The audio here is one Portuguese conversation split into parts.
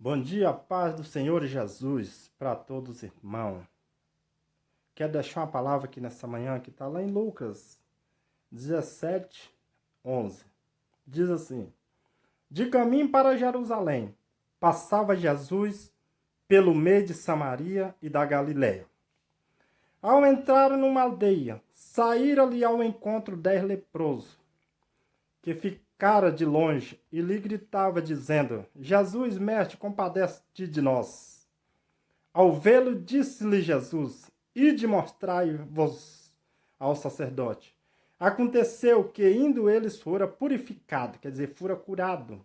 Bom dia, paz do Senhor Jesus para todos os irmãos. Quero deixar uma palavra aqui nessa manhã que está lá em Lucas 17:11. Diz assim: De caminho para Jerusalém, passava Jesus pelo meio de Samaria e da Galiléia. Ao entrar numa aldeia, saíram-lhe ao encontro 10 leprosos, que ficara de longe e lhe gritava, dizendo: Jesus, mestre, compadece-te de nós. Ao vê-lo, disse-lhe Jesus: Ide mostrai-vos ao sacerdote. Aconteceu que, indo eles, fora purificado, quer dizer, fora curado.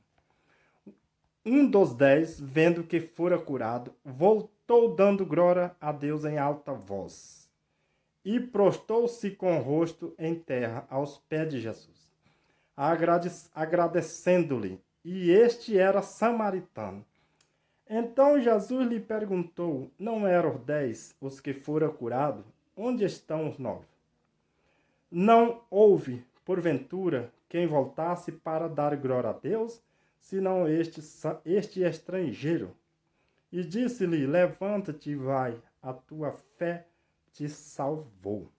Um dos 10, vendo que fora curado, voltou dando glória a Deus em alta voz. E prostou-se com o rosto em terra aos pés de Jesus, agradecendo-lhe. E este era samaritano. Então Jesus lhe perguntou: Não eram 10 os que foram curados? Onde estão os 9? Não houve, porventura, quem voltasse para dar glória a Deus, senão este estrangeiro? E disse-lhe: Levanta-te e vai, a tua fé te salvou.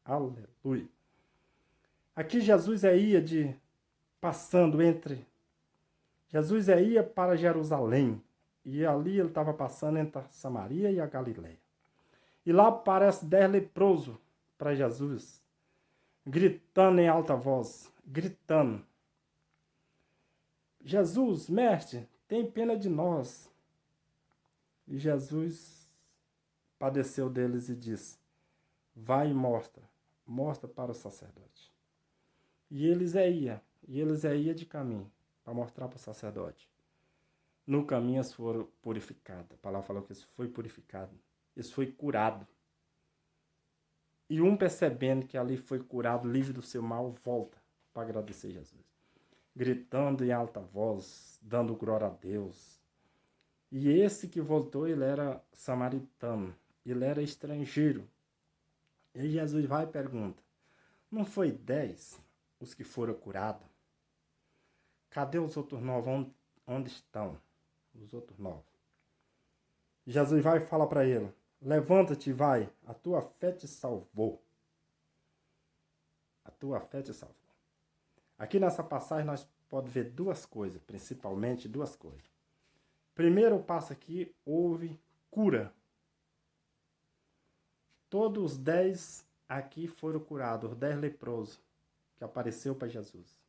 Aleluia. Aqui Jesus ia passando entre. Jesus ia para Jerusalém. E ali ele estava passando entre a Samaria e a Galiléia. E lá aparece 10 leprosos para Jesus, gritando em alta voz, gritando: Jesus, mestre, tem pena de nós. E Jesus padeceu deles e disse: Vai e mostra para o sacerdote. E eles iam de caminho para mostrar para o sacerdote. No caminho eles foram purificados. A palavra falou que isso foi purificado. Isso foi curado. E um percebendo que ali foi curado, livre do seu mal, volta para agradecer Jesus. Gritando em alta voz, dando glória a Deus. E esse que voltou, ele era samaritano. Ele era estrangeiro. E Jesus vai e pergunta: Não foi 10 os que foram curados? Cadê os outros 9? Onde estão os outros 9? Jesus vai e fala para ele: Levanta-te e vai, a tua fé te salvou. A tua fé te salvou. Aqui nessa passagem nós podemos ver duas coisas, principalmente duas coisas. Primeiro passo aqui, houve cura. Todos os 10 aqui foram curados, os 10 leprosos que apareceu para Jesus.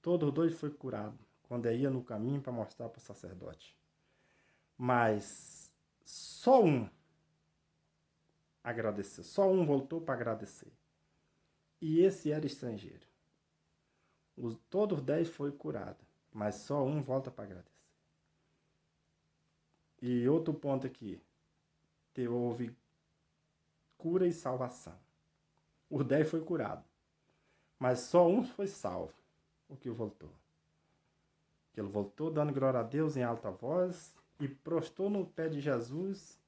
Todos os 2 foram curados quando ia no caminho para mostrar para o sacerdote. Mas só um agradeceu, só um voltou para agradecer. E esse era estrangeiro. Todos os 10 foram curados, mas só um volta para agradecer. E outro ponto aqui, houve cura e salvação. Os 10 foi curado, mas só um foi salvo, o que voltou. Ele voltou dando glória a Deus em alta voz e prostou no pé de Jesus.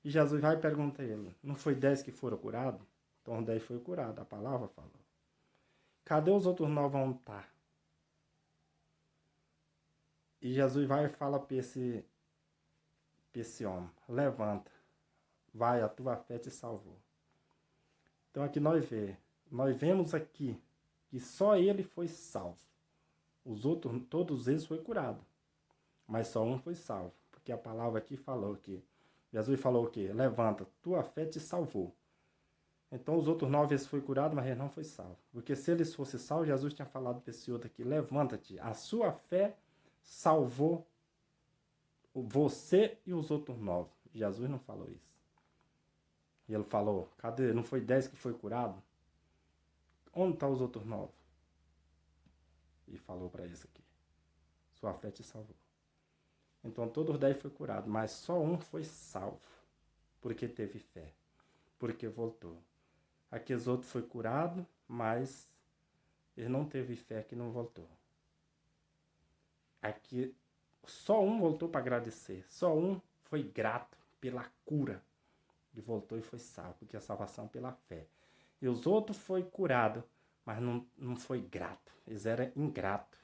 E Jesus vai e pergunta a ele: Não foi 10 que foram curados? Então os 10 foram curados, a palavra falou. Cadê os outros 9 onde tá? E Jesus vai e fala para esse homem: Levanta, vai, a tua fé te salvou. Então aqui nós vemos aqui que só ele foi salvo. Os outros, todos eles foram curados, mas só um foi salvo, porque a palavra aqui falou que Jesus falou que levanta, tua fé te salvou. Então os outros 9 eles foram curados, mas ele não foi salvo. Porque se eles fossem salvos, Jesus tinha falado para esse outro aqui: levanta-te, a sua fé salvou você e os outros 9. Jesus não falou isso. E ele falou: cadê? Não foi 10 que foi curado? Onde estão os outros 9? E falou para esse aqui: sua fé te salvou. Então todos os 10 foram curados, mas só um foi salvo, porque teve fé, porque voltou. Aqueles outros foi curado, mas ele não teve fé, que não voltou. Aqui só um voltou para agradecer, só um foi grato pela cura e voltou e foi salvo, porque a salvação é pela fé. E os outros foi curado, mas não foi grato, eles eram ingratos,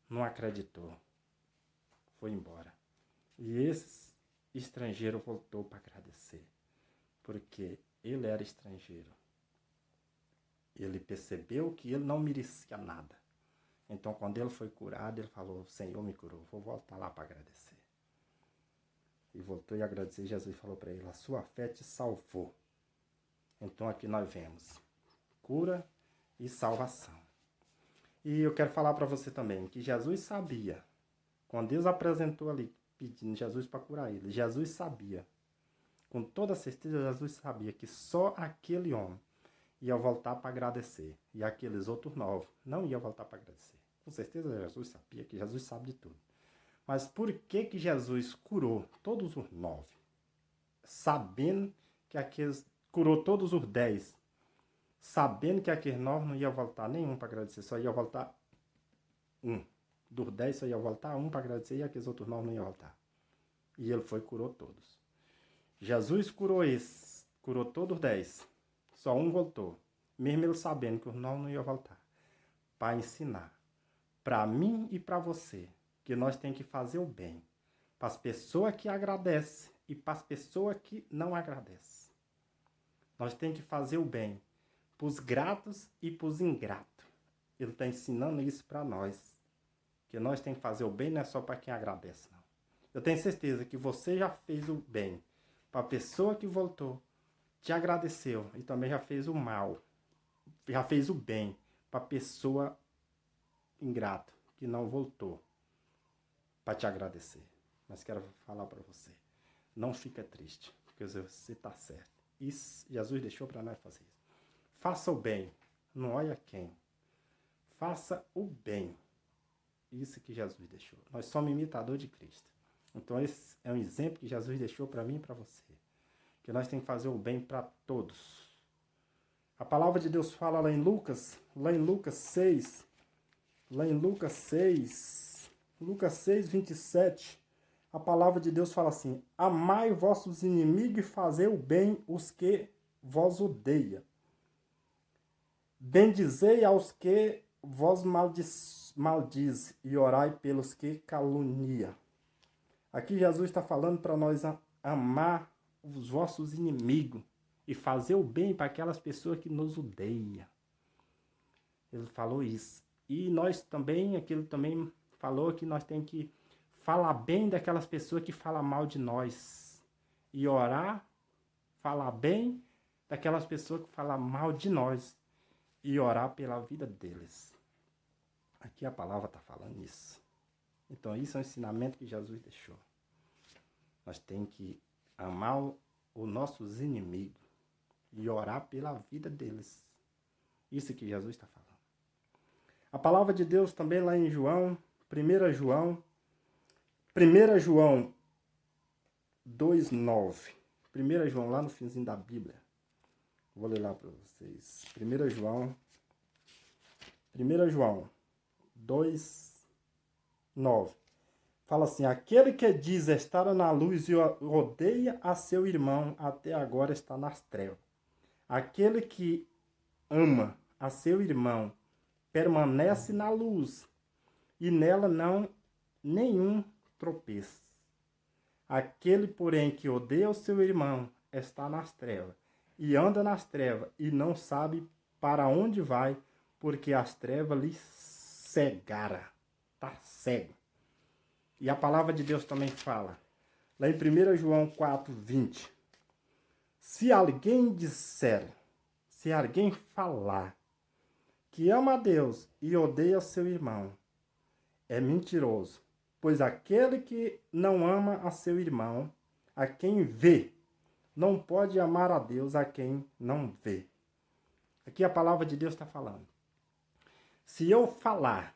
não acreditou. foi embora. E esse estrangeiro voltou para agradecer, porque ele era estrangeiro. Ele percebeu que ele não merecia nada. Então, quando ele foi curado, ele falou: o Senhor me curou, vou voltar lá para agradecer. E voltou e agradeceu. Jesus falou para ele: a sua fé te salvou. Então, aqui nós vemos cura e salvação. E eu quero falar para você também que Jesus sabia, quando Deus apresentou ali, pedindo Jesus para curar ele, Jesus sabia, com toda certeza, Jesus sabia que só aquele homem ia voltar para agradecer. E aqueles outros 9 não iam voltar para agradecer. Com certeza Jesus sabia, que Jesus sabe de tudo. Mas por que Jesus curou todos os 9? Sabendo que aqueles... Curou todos os 10. Sabendo que aqueles 9 não ia voltar nenhum para agradecer. Só ia voltar um. Dos 10 só ia voltar um para agradecer e aqueles outros 9 não iam voltar. E ele foi e curou todos. Jesus curou esse. Curou todos os 10. Só um voltou. Mesmo ele sabendo que os 9 não iam voltar. Para ensinar. Para mim e para você. Que nós temos que fazer o bem. Para as pessoas que agradecem. E para as pessoas que não agradecem. Nós temos que fazer o bem. Para os gratos e para os ingratos. Ele está ensinando isso para nós. Que nós temos que fazer o bem não é só para quem agradece, não. Eu tenho certeza que você já fez o bem. Para a pessoa que voltou. Te agradeceu. E também já fez o mal. Já fez o bem. Para a pessoa ingrata. Que não voltou. Para te agradecer. Mas quero falar para você. Não fica triste. Porque você está certo. Isso Jesus deixou para nós fazer isso. Faça o bem. Não olha quem. Faça o bem. Isso que Jesus deixou. Nós somos imitadores de Cristo. Então esse é um exemplo que Jesus deixou para mim e para você. Que nós temos que fazer o bem para todos. A palavra de Deus fala lá em Lucas 6, Lucas 6, 27, a palavra de Deus fala assim: amai vossos inimigos e fazei o bem os que vos odeiam. Bendizei aos que vos maldiz e orai pelos que calunia. Aqui Jesus está falando para nós amar os vossos inimigos e fazer o bem para aquelas pessoas que nos odeiam. Ele falou isso. E nós também, aquilo também falou que nós temos que falar bem daquelas pessoas que falam mal de nós. E orar, falar bem daquelas pessoas que falam mal de nós. E orar pela vida deles. Aqui a palavra está falando isso. Então isso é um ensinamento que Jesus deixou. Nós temos que amar os nossos inimigos e orar pela vida deles. Isso que Jesus está falando. A palavra de Deus também lá em João, 1 João 2,9. 1 João lá no finzinho da Bíblia. Vou ler lá para vocês. 1 João 2,9. Fala assim: aquele que diz estar na luz e odeia a seu irmão, até agora está nas trevas. Aquele que ama a seu irmão permanece na luz, e nela não nenhum tropeço. Aquele, porém, que odeia o seu irmão está nas trevas, e anda nas trevas, e não sabe para onde vai, porque as trevas lhe cegaram. Está cego. E a palavra de Deus também fala, lá em 1 João 4,20. Se alguém falar que ama a Deus e odeia seu irmão, é mentiroso. Pois aquele que não ama a seu irmão, a quem vê, não pode amar a Deus a quem não vê. Aqui a palavra de Deus está falando. Se eu falar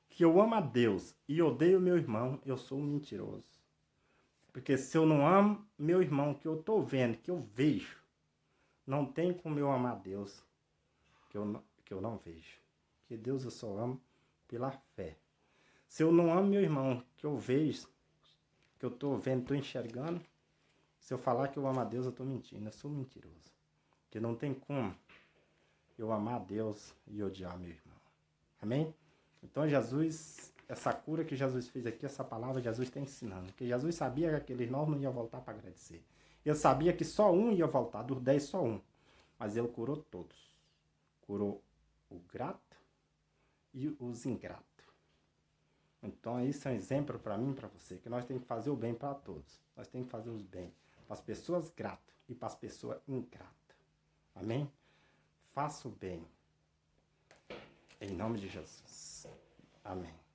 que eu amo a Deus e odeio meu irmão, eu sou um mentiroso. Porque se eu não amo meu irmão, que eu estou vendo, que eu vejo, não tem como eu amar a Deus que eu não vejo. Porque Deus eu só amo pela fé. Se eu não amo meu irmão, que eu vejo, que eu estou vendo, estou enxergando, se eu falar que eu amo a Deus, eu estou mentindo, eu sou mentiroso. Porque não tem como eu amar a Deus e odiar meu irmão. Amém? Então Jesus essa cura que Jesus fez aqui, essa palavra Jesus está ensinando. Porque Jesus sabia que aqueles 9 não iam voltar para agradecer. Ele sabia que só um ia voltar, dos 10 só um. Mas ele curou todos. Curou o grato e os ingratos. Então isso é um exemplo para mim e para você, que nós temos que fazer o bem para todos. Nós temos que fazer os bem para as pessoas gratas e para as pessoas ingratas. Amém? Faça o bem. Em nome de Jesus. Amém.